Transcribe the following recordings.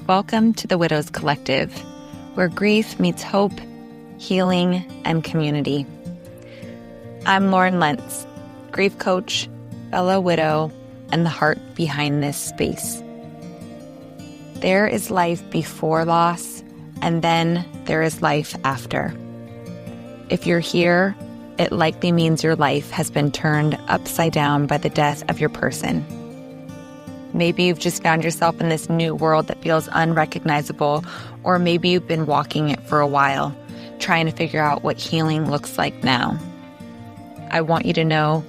Welcome to the Widows Collective, where grief meets hope, healing, and community. I'm Lauren Lentz, grief coach, fellow widow, and the heart behind this space. There is life before loss, and then there is life after. If you're here, it likely means your life has been turned upside down by the death of your person. Maybe you've just found yourself in this new world that feels unrecognizable, or maybe you've been walking it for a while, trying to figure out what healing looks like now. I want you to know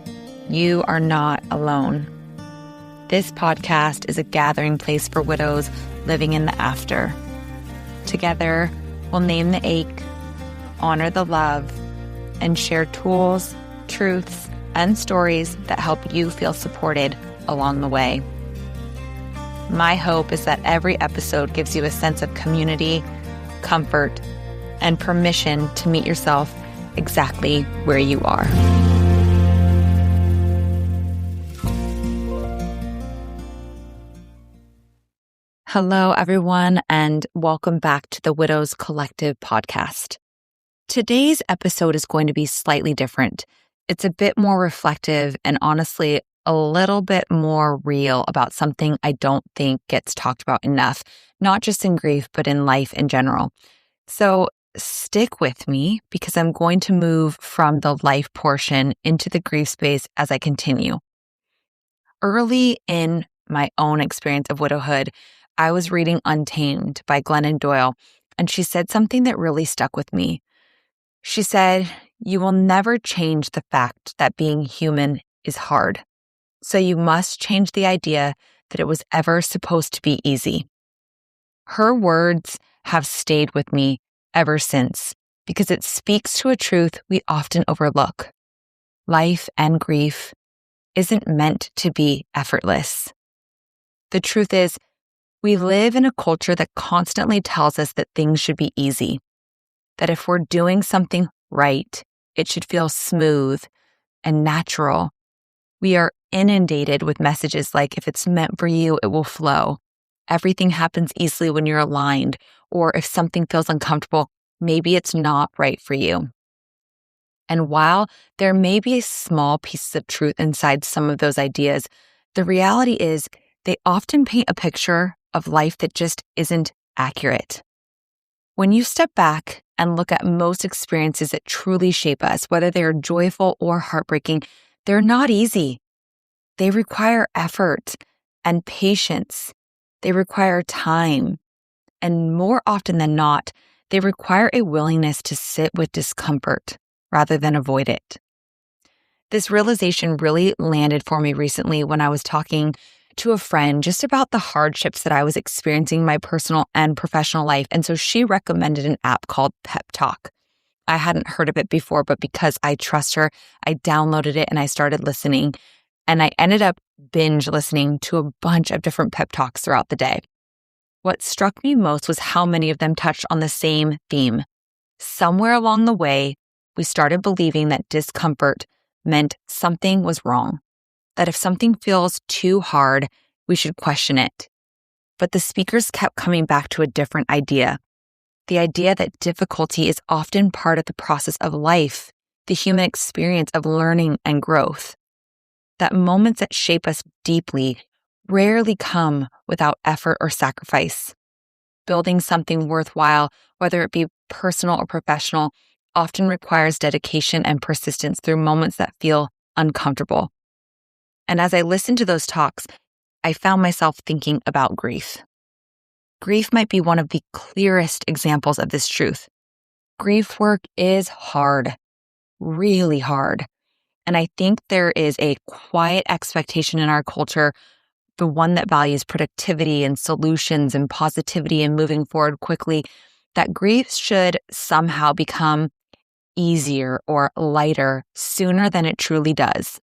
you are not alone. This podcast is a gathering place for widows living in the after. Together, we'll name the ache, honor the love, and share tools, truths, and stories that help you feel supported along the way. My hope is that every episode gives you a sense of community, comfort, and permission to meet yourself exactly where you are. Hello, everyone, and welcome back to the Widows Collective podcast. Today's episode is going to be slightly different. It's a bit more reflective and honestly a little bit more real about something I don't think gets talked about enough, not just in grief, but in life in general. So stick with me because I'm going to move from the life portion into the grief space as I continue. Early in my own experience of widowhood, I was reading Untamed by Glennon Doyle, and she said something that really stuck with me. She said, "You will never change the fact that being human is hard. So you must change the idea that it was ever supposed to be easy." Her words have stayed with me ever since because it speaks to a truth we often overlook. Life and grief isn't meant to be effortless. The truth is, we live in a culture that constantly tells us that things should be easy, that if we're doing something right, it should feel smooth and natural. We are inundated with messages like, if it's meant for you, it will flow. Everything happens easily when you're aligned, or if something feels uncomfortable, maybe it's not right for you. And while there may be small pieces of truth inside some of those ideas, the reality is they often paint a picture of life that just isn't accurate. When you step back and look at most experiences that truly shape us, whether they are joyful or heartbreaking, they're not easy. They require effort and patience. They require time. And more often than not, they require a willingness to sit with discomfort rather than avoid it. This realization really landed for me recently when I was talking to a friend just about the hardships that I was experiencing in my personal and professional life. And so she recommended an app called Pep Talk. I hadn't heard of it before, but because I trust her, I downloaded it and I started listening. And I ended up binge listening to a bunch of different pep talks throughout the day. What struck me most was how many of them touched on the same theme. Somewhere along the way, we started believing that discomfort meant something was wrong, that if something feels too hard, we should question it. But the speakers kept coming back to a different idea. The idea that difficulty is often part of the process of life, the human experience of learning and growth. That moments that shape us deeply rarely come without effort or sacrifice. Building something worthwhile, whether it be personal or professional, often requires dedication and persistence through moments that feel uncomfortable. And as I listened to those talks, I found myself thinking about grief. Grief might be one of the clearest examples of this truth. Grief work is hard, really hard. And I think there is a quiet expectation in our culture, the one that values productivity and solutions and positivity and moving forward quickly, that grief should somehow become easier or lighter sooner than it truly does.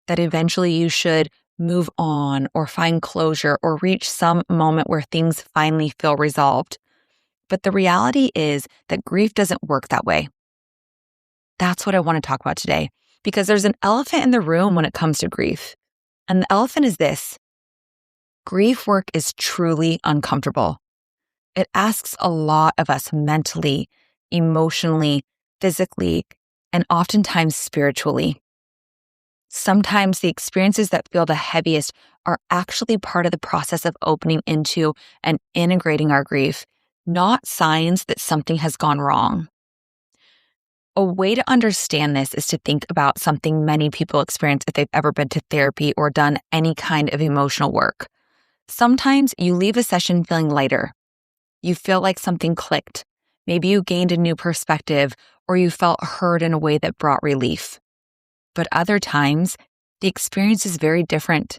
That eventually you should move on or find closure or reach some moment where things finally feel resolved. But the reality is that grief doesn't work that way. That's what I want to talk about today, because there's an elephant in the room when it comes to grief. And the elephant is this: grief work is truly uncomfortable. It asks a lot of us mentally, emotionally, physically, and oftentimes spiritually. Sometimes the experiences that feel the heaviest are actually part of the process of opening into and integrating our grief, not signs that something has gone wrong. A way to understand this is to think about something many people experience if they've ever been to therapy or done any kind of emotional work. Sometimes you leave a session feeling lighter. You feel like something clicked. Maybe you gained a new perspective or you felt heard in a way that brought relief. But other times, the experience is very different.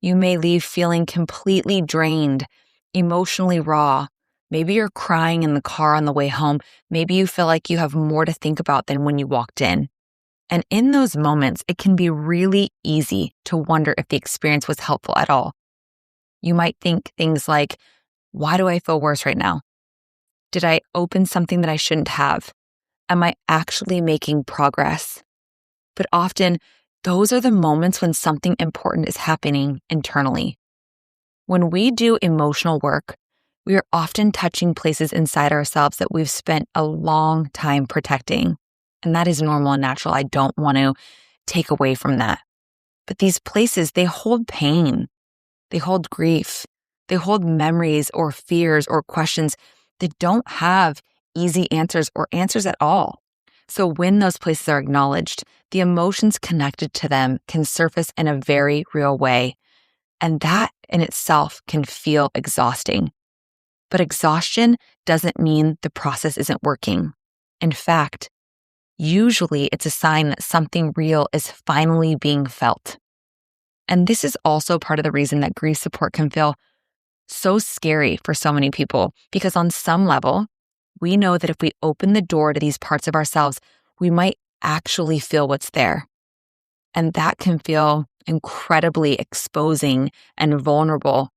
You may leave feeling completely drained, emotionally raw. Maybe you're crying in the car on the way home. Maybe you feel like you have more to think about than when you walked in. And in those moments, it can be really easy to wonder if the experience was helpful at all. You might think things like, why do I feel worse right now? Did I open something that I shouldn't have? Am I actually making progress? But often, those are the moments when something important is happening internally. When we do emotional work, we are often touching places inside ourselves that we've spent a long time protecting. And that is normal and natural. I don't want to take away from that. But these places, they hold pain. They hold grief. They hold memories or fears or questions that don't have easy answers or answers at all. So when those places are acknowledged, the emotions connected to them can surface in a very real way. And that in itself can feel exhausting. But exhaustion doesn't mean the process isn't working. In fact, usually it's a sign that something real is finally being felt. And this is also part of the reason that grief support can feel so scary for so many people, because on some level, we know that if we open the door to these parts of ourselves, we might actually feel what's there. And that can feel incredibly exposing and vulnerable.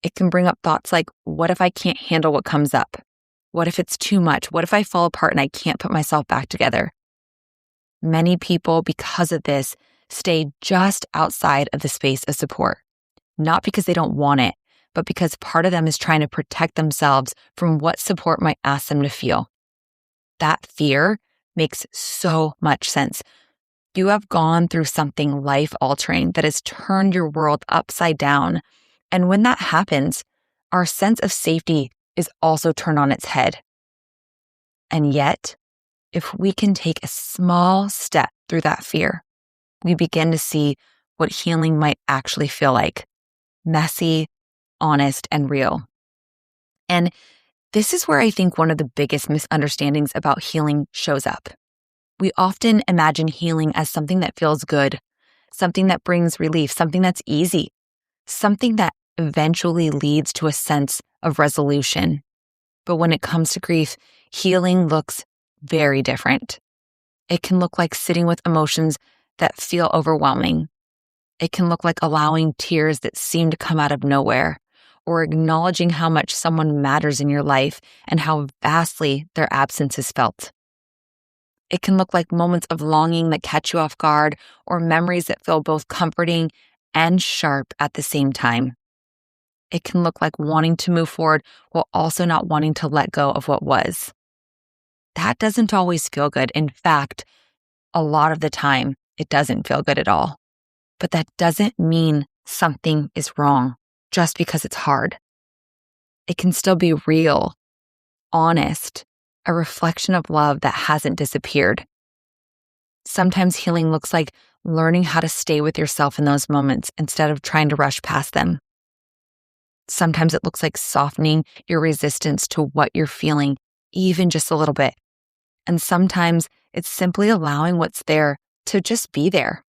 It can bring up thoughts like, what if I can't handle what comes up? What if it's too much? What if I fall apart and I can't put myself back together? Many people, because of this, stay just outside of the space of support, not because they don't want it, but because part of them is trying to protect themselves from what support might ask them to feel. That fear makes so much sense. You have gone through something life-altering that has turned your world upside down. And when that happens, our sense of safety is also turned on its head. And yet, if we can take a small step through that fear, we begin to see what healing might actually feel like: messy, honest, and real. And this is where I think one of the biggest misunderstandings about healing shows up. We often imagine healing as something that feels good, something that brings relief, something that's easy, something that eventually leads to a sense of resolution. But when it comes to grief, healing looks very different. It can look like sitting with emotions that feel overwhelming. It can look like allowing tears that seem to come out of nowhere, or acknowledging how much someone matters in your life and how vastly their absence is felt. It can look like moments of longing that catch you off guard, or memories that feel both comforting and sharp at the same time. It can look like wanting to move forward while also not wanting to let go of what was. That doesn't always feel good. In fact, a lot of the time, it doesn't feel good at all. But that doesn't mean something is wrong just because it's hard. It can still be real, honest, a reflection of love that hasn't disappeared. Sometimes healing looks like learning how to stay with yourself in those moments instead of trying to rush past them. Sometimes it looks like softening your resistance to what you're feeling, even just a little bit. And sometimes it's simply allowing what's there to just be there,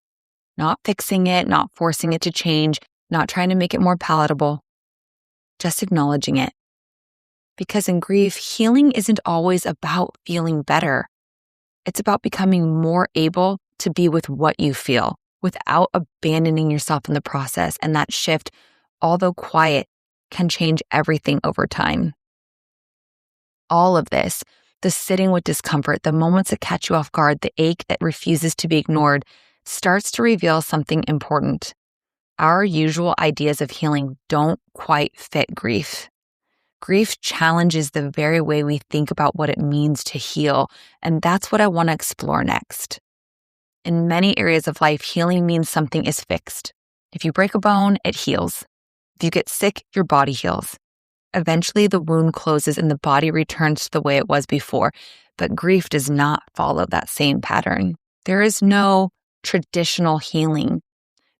not fixing it, not forcing it to change, not trying to make it more palatable, just acknowledging it. Because in grief, healing isn't always about feeling better. It's about becoming more able to be with what you feel without abandoning yourself in the process. And that shift, although quiet, can change everything over time. All of this, the sitting with discomfort, the moments that catch you off guard, the ache that refuses to be ignored, starts to reveal something important. Our usual ideas of healing don't quite fit grief. Grief challenges the very way we think about what it means to heal, and that's what I want to explore next. In many areas of life, healing means something is fixed. If you break a bone, it heals. If you get sick, your body heals. Eventually, the wound closes and the body returns to the way it was before. But grief does not follow that same pattern. There is no traditional healing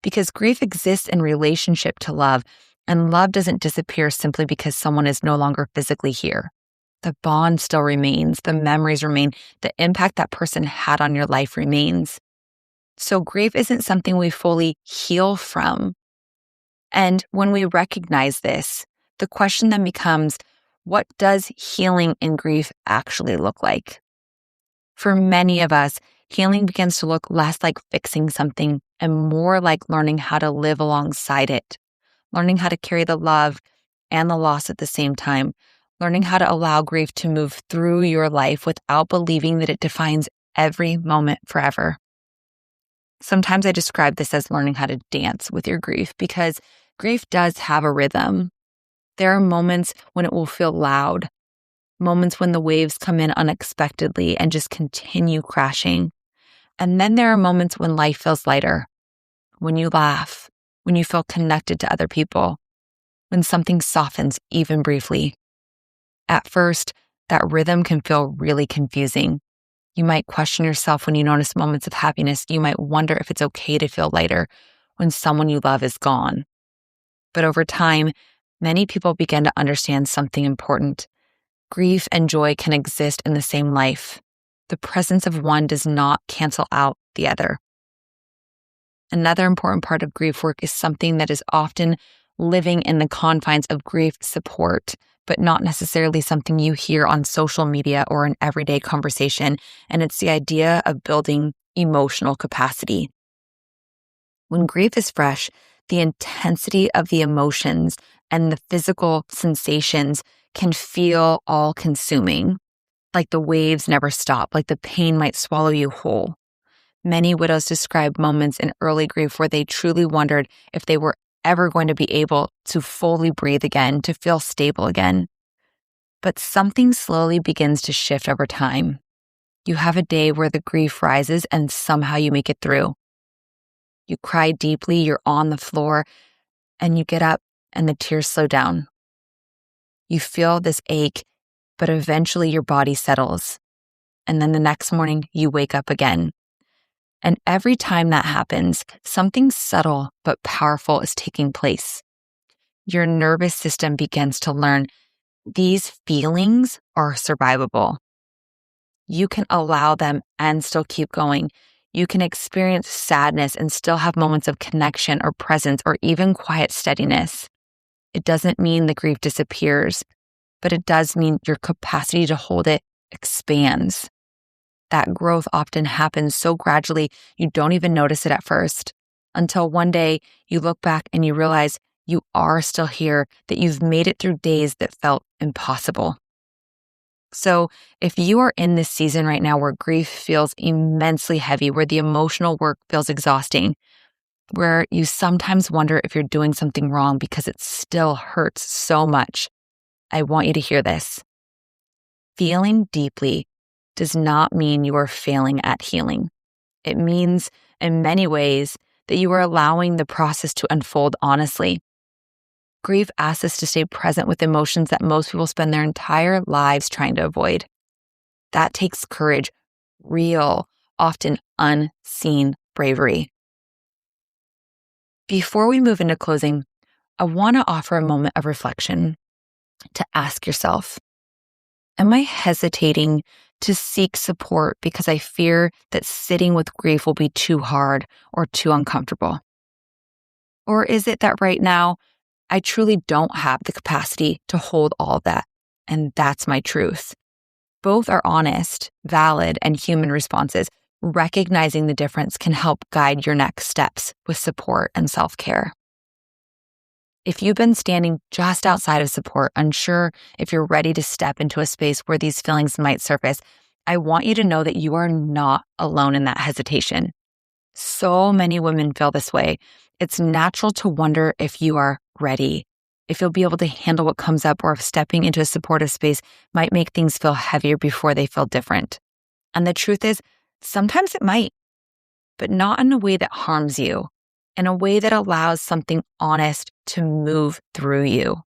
because grief exists in relationship to love, and love doesn't disappear simply because someone is no longer physically here. The bond still remains, the memories remain, the impact that person had on your life remains. So grief isn't something we fully heal from. And when we recognize this, the question then becomes, what does healing in grief actually look like? For many of us, healing begins to look less like fixing something and more like learning how to live alongside it, learning how to carry the love and the loss at the same time, learning how to allow grief to move through your life without believing that it defines every moment forever. Sometimes I describe this as learning how to dance with your grief because grief does have a rhythm. There are moments when it will feel loud, moments when the waves come in unexpectedly and just continue crashing. And then there are moments when life feels lighter, when you laugh, when you feel connected to other people, when something softens even briefly. At first, that rhythm can feel really confusing. You might question yourself when you notice moments of happiness. You might wonder if it's okay to feel lighter when someone you love is gone. But over time, many people begin to understand something important. Grief and joy can exist in the same life. The presence of one does not cancel out the other. Another important part of grief work is something that is often living in the confines of grief support, but not necessarily something you hear on social media or an everyday conversation. And it's the idea of building emotional capacity. When grief is fresh, the intensity of the emotions and the physical sensations can feel all-consuming, like the waves never stop, like the pain might swallow you whole. Many widows describe moments in early grief where they truly wondered if they were ever going to be able to fully breathe again, to feel stable again. But something slowly begins to shift over time. You have a day where the grief rises and somehow you make it through. You cry deeply, you're on the floor, and you get up and the tears slow down. You feel this ache, but eventually your body settles. And then the next morning, you wake up again. And every time that happens, something subtle but powerful is taking place. Your nervous system begins to learn these feelings are survivable. You can allow them and still keep going. You can experience sadness and still have moments of connection or presence or even quiet steadiness. It doesn't mean the grief disappears, but it does mean your capacity to hold it expands. That growth often happens so gradually you don't even notice it at first, until one day you look back and you realize you are still here, that you've made it through days that felt impossible. So if you are in this season right now where grief feels immensely heavy, where the emotional work feels exhausting, where you sometimes wonder if you're doing something wrong because it still hurts so much, I want you to hear this. Feeling deeply does not mean you are failing at healing. It means, in many ways, that you are allowing the process to unfold honestly. Grief asks us to stay present with emotions that most people spend their entire lives trying to avoid. That takes courage, real, often unseen bravery. Before we move into closing, I want to offer a moment of reflection to ask yourself, am I hesitating to seek support because I fear that sitting with grief will be too hard or too uncomfortable? Or is it that right now, I truly don't have the capacity to hold all that, and that's my truth? Both are honest, valid, and human responses. Recognizing the difference can help guide your next steps with support and self-care. If you've been standing just outside of support, unsure if you're ready to step into a space where these feelings might surface, I want you to know that you are not alone in that hesitation. So many women feel this way. It's natural to wonder if you are ready. if you'll be able to handle what comes up, or if stepping into a supportive space might make things feel heavier before they feel different. And the truth is, sometimes it might, but not in a way that harms you, in a way that allows something honest to move through you.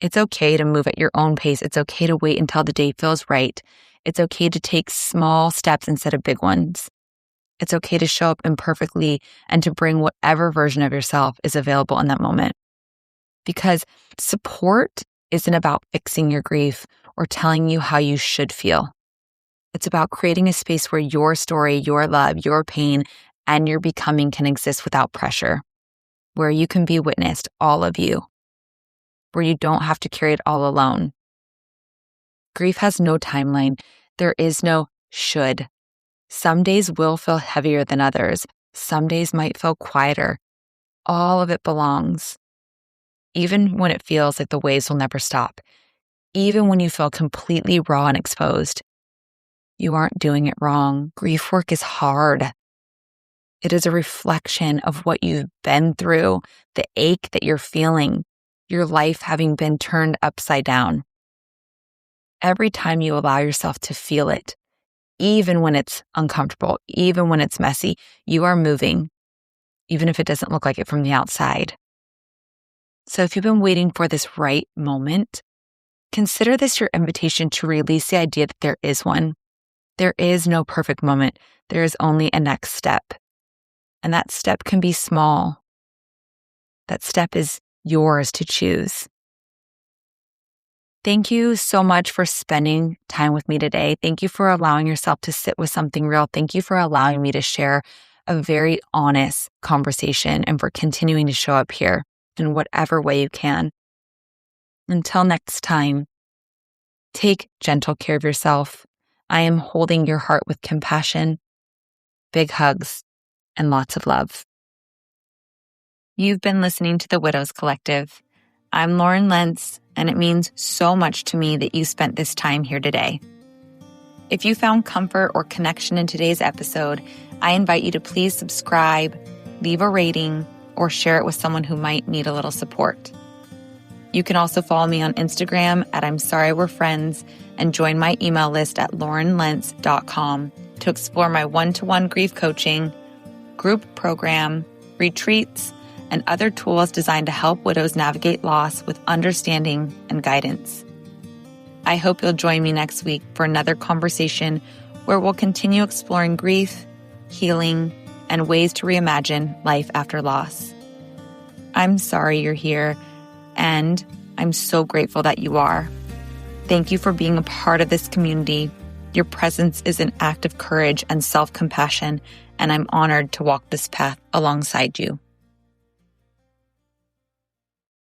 It's okay to move at your own pace. It's okay to wait until the day feels right. It's okay to take small steps instead of big ones. It's okay to show up imperfectly and to bring whatever version of yourself is available in that moment. Because support isn't about fixing your grief or telling you how you should feel. It's about creating a space where your story, your love, your pain, and your becoming can exist without pressure, where you can be witnessed, all of you, where you don't have to carry it all alone. Grief has no timeline. There is no should. Some days will feel heavier than others. Some days might feel quieter. All of it belongs. Even when it feels like the waves will never stop. Even when you feel completely raw and exposed. You aren't doing it wrong. Grief work is hard. It is a reflection of what you've been through, the ache that you're feeling, your life having been turned upside down. Every time you allow yourself to feel it, even when it's uncomfortable, even when it's messy, you are moving, even if it doesn't look like it from the outside. So if you've been waiting for this right moment, consider this your invitation to release the idea that there is one. There is no perfect moment. There is only a next step. And that step can be small. That step is yours to choose. Thank you so much for spending time with me today. Thank you for allowing yourself to sit with something real. Thank you for allowing me to share a very honest conversation and for continuing to show up here in whatever way you can. Until next time, take gentle care of yourself. I am holding your heart with compassion, big hugs, and lots of love. You've been listening to The Widows Collective. I'm Lauren Lentz, and it means so much to me that you spent this time here today. If you found comfort or connection in today's episode, I invite you to please subscribe, leave a rating, or share it with someone who might need a little support. You can also follow me on Instagram at I'm Sorry We're Friends and join my email list at laurenlentz.com to explore my one-to-one grief coaching, group program, retreats, and other tools designed to help widows navigate loss with understanding and guidance. I hope you'll join me next week for another conversation where we'll continue exploring grief, healing, and ways to reimagine life after loss. I'm sorry you're here, and I'm so grateful that you are. Thank you for being a part of this community. Your presence is an act of courage and self-compassion, and I'm honored to walk this path alongside you.